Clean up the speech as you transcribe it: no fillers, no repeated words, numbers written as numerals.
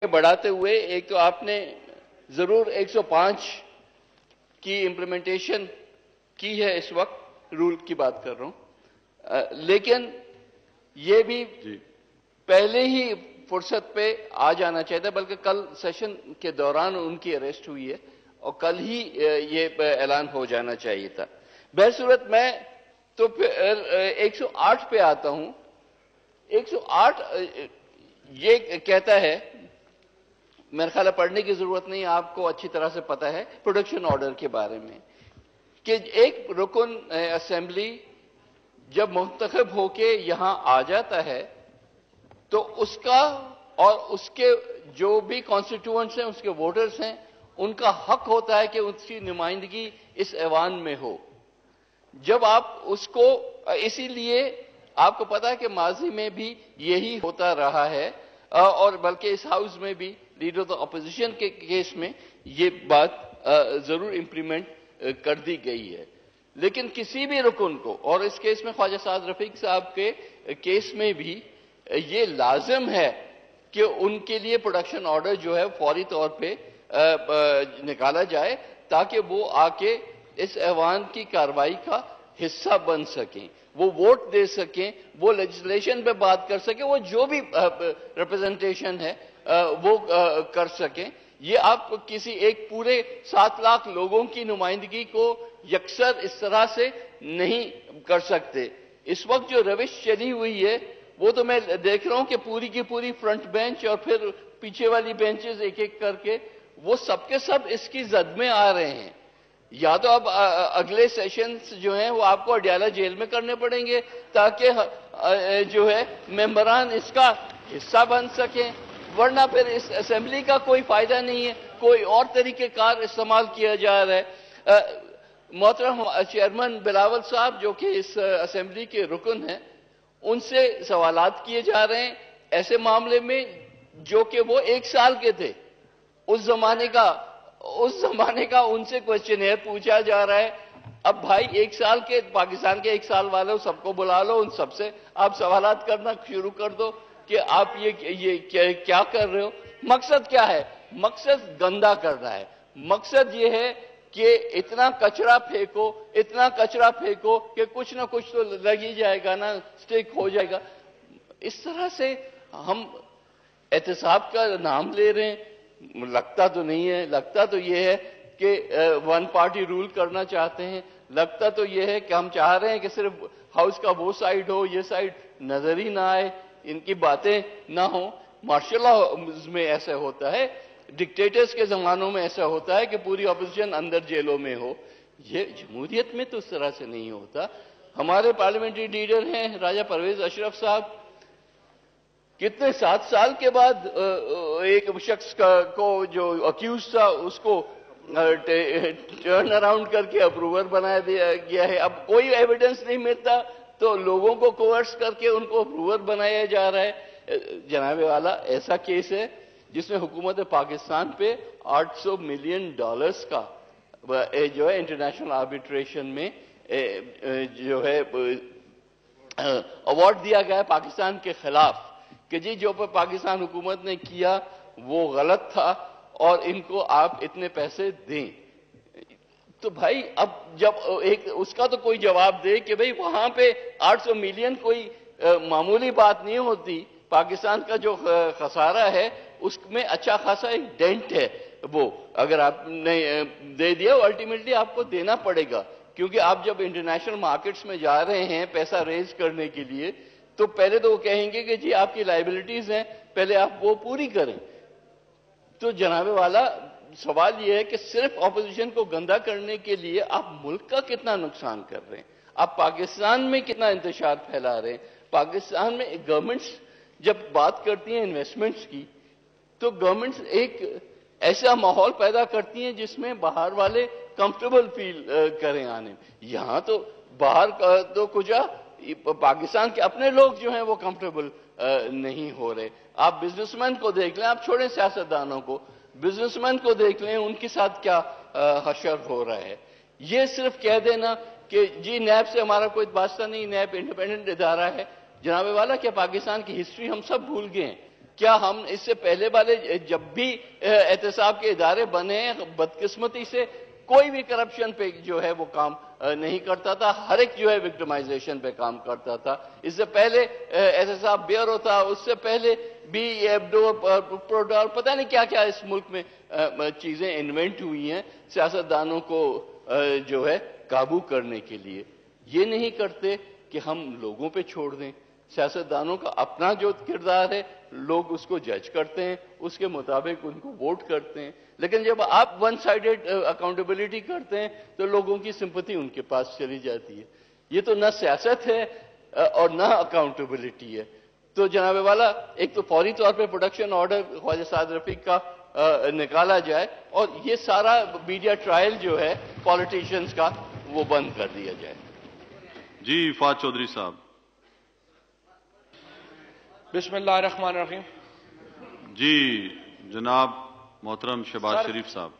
बढ़ाते हुए एक तो आपने जरूर 105 की इम्प्लीमेंटेशन की है, इस वक्त रूल की बात कर रहा हूं, लेकिन ये भी पहले ही फुर्सत पे आ जाना चाहिए था, बल्कि कल सेशन के दौरान उनकी अरेस्ट हुई है और कल ही ये ऐलान हो जाना चाहिए था। बहसूरत मैं तो 108 पे आता हूं। 108 ये कहता है, मेरे ख्याल पढ़ने की जरूरत नहीं, आपको अच्छी तरह से पता है प्रोडक्शन ऑर्डर के बारे में, कि एक रुकन असेंबली जब मुंतखब होके यहां आ जाता है तो उसका और उसके जो भी कॉन्स्टिट्यूएंट्स हैं, उसके वोटर्स हैं, उनका हक होता है कि उसकी नुमाइंदगी इस ऐवान में हो। जब आप उसको, इसीलिए आपको पता है कि माजी में भी यही होता रहा है, और बल्कि इस हाउस में भी लीडर ऑफ द अपोजिशन के केस में ये बात जरूर इंप्लीमेंट कर दी गई है। लेकिन किसी भी रुकन को, और इस केस में ख्वाजा साद रफीक साहब के केस में भी ये लाजिम है कि उनके लिए प्रोडक्शन ऑर्डर जो है फौरी तौर पे निकाला जाए, ताकि वो आके इस ऐवान की कार्रवाई का हिस्सा बन सकें, वो वोट दे सकें, वो लेजिस्लेशन पे बात कर सकें, वो जो भी रिप्रेजेंटेशन है वो कर सकें। ये आप किसी एक पूरे 7 लाख लोगों की नुमाइंदगी को यकसर इस तरह से नहीं कर सकते। इस वक्त जो रविश चली हुई है वो तो मैं देख रहा हूं कि पूरी की पूरी फ्रंट बेंच और फिर पीछे वाली बेंचेस एक एक करके वो सबके सब इसकी जद में आ रहे हैं। या तो अब अगले सेशंस जो हैं वो आपको अडयाला जेल में करने पड़ेंगे ताकि जो है मेंबरान इसका हिस्सा बन सकें, वरना फिर इस असेंबली का कोई फायदा नहीं है, कोई और तरीकेकार इस्तेमाल किया जा रहा है। मोहतरम चेयरमैन बिलावल साहब जो कि इस असेंबली के रुकन हैं, उनसे सवालात किए जा रहे हैं ऐसे मामले में जो कि वो 1 साल के थे, उस जमाने का उनसे क्वेश्चनेयर पूछा जा रहा है। अब भाई 1 साल के, पाकिस्तान के 1 साल वालों सबको बुला लो, उन सबसे आप सवालात करना शुरू कर दो कि आप ये क्या कर रहे हो। मकसद क्या है? मकसद गंदा करना है। मकसद ये है कि इतना कचरा फेंको कि कुछ ना कुछ तो लग ही जाएगा ना, स्टिक हो जाएगा। इस तरह से हम एहतसाब का नाम ले रहे हैं, लगता तो नहीं है। लगता तो ये है कि वन पार्टी रूल करना चाहते हैं। लगता तो ये है कि हम चाह रहे हैं कि सिर्फ हाउस का वो साइड हो, ये साइड नजर ही ना आए, इनकी बातें ना हो। मार्शल लॉ में ऐसा होता है, डिक्टेटर्स के जमानों में ऐसा होता है कि पूरी अपोजिशन अंदर जेलों में हो। ये जमहूरियत में तो उस तरह से नहीं होता। हमारे पार्लियामेंट्री लीडर हैं राजा परवेज अशरफ साहब, कितने 7 साल के बाद एक शख्स को जो अक्यूज था उसको टर्न अराउंड करके अप्रूवर बनाया दिया गया है। अब कोई एविडेंस नहीं मिलता तो लोगों को कोर्स करके उनको अप्रूवर बनाया जा रहा है। जनाबे वाला ऐसा केस है जिसमें हुकूमत पाकिस्तान पे $800 मिलियन का जो है इंटरनेशनल आर्बिट्रेशन में जो है अवार्ड दिया गया है पाकिस्तान के खिलाफ, कि जी जो पाकिस्तान हुकूमत ने किया वो गलत था और इनको आप इतने पैसे दें। तो भाई अब जब एक उसका तो कोई जवाब दे कि भाई वहां पे 800 मिलियन कोई मामूली बात नहीं होती। पाकिस्तान का जो खसारा है उसमें अच्छा खासा एक डेंट है, वो अगर आपने दे दिया अल्टीमेटली आपको देना पड़ेगा, क्योंकि आप जब इंटरनेशनल मार्केट्स में जा रहे हैं पैसा रेज करने के लिए तो पहले तो वो कहेंगे कि जी आपकी लाइबिलिटीज हैं, पहले आप वो पूरी करें। तो जनाबे वाला सवाल यह है कि सिर्फ ऑपोजिशन को गंदा करने के लिए आप मुल्क का कितना नुकसान कर रहे हैं, आप पाकिस्तान में कितना इंतशार फैला रहे हैं। पाकिस्तान में गवर्नमेंट्स जब बात करती हैं इन्वेस्टमेंट्स की तो गवर्नमेंट्स एक ऐसा माहौल पैदा करती हैं जिसमें बाहर वाले कंफर्टेबल फील करें आने में। यहां तो बाहर तो कुछ पाकिस्तान के अपने लोग जो हैं वो कंफर्टेबल नहीं हो रहे। आप बिजनेसमैन को देख लें, आप छोड़े सियासतदानों को, बिजनेसमैन को देख लें उनके साथ क्या हशर हो रहा है। ये सिर्फ कह देना कि जी नैब से हमारा कोई वास्ता नहीं, नैब इंडिपेंडेंट इदारा है। जनाबे वाला क्या पाकिस्तान की हिस्ट्री हम सब भूल गए हैं। کیا ہم اس سے پہلے والے جب بھی احتساب کے ادارے بنے ہیں، بدقسمتی سے کوئی بھی کرپشن پہ جو ہے وہ کام نہیں کرتا تھا، ہر ایک جو ہے وکٹمائزیشن پہ کام کرتا تھا. اس سے پہلے احتساب بیورو تھا، اس سے پہلے بھی ایبڈور پروڈار پتہ نہیں کیا کیا اس ملک میں چیزیں انوینٹ ہوئی ہیں سیاستدانوں کو جو ہے قابو کرنے کے لیے. یہ نہیں کرتے کہ ہم لوگوں پہ چھوڑ دیں. سیاستدانوں کا اپنا جو کردار ہے لوگ اس کو جج کرتے ہیں، اس کے مطابق ان کو ووٹ کرتے ہیں. لیکن جب آپ ون سائیڈڈ اکاؤنٹیبلٹی کرتے ہیں تو لوگوں کی سمپتھی ان کے پاس چلی جاتی ہے. یہ تو نہ سیاست ہے اور نہ اکاؤنٹیبلٹی ہے. تو جناب والا، ایک تو فوری طور پہ پروڈکشن آرڈر خواجہ سعد رفیق کا نکالا جائے اور یہ سارا میڈیا ٹرائل جو ہے پالیٹیشنز کا وہ بند کر دیا جائے. جی فہد چودھری صاحب. بسم اللہ الرحمن الرحیم. جی جناب محترم شہباز شریف صاحب.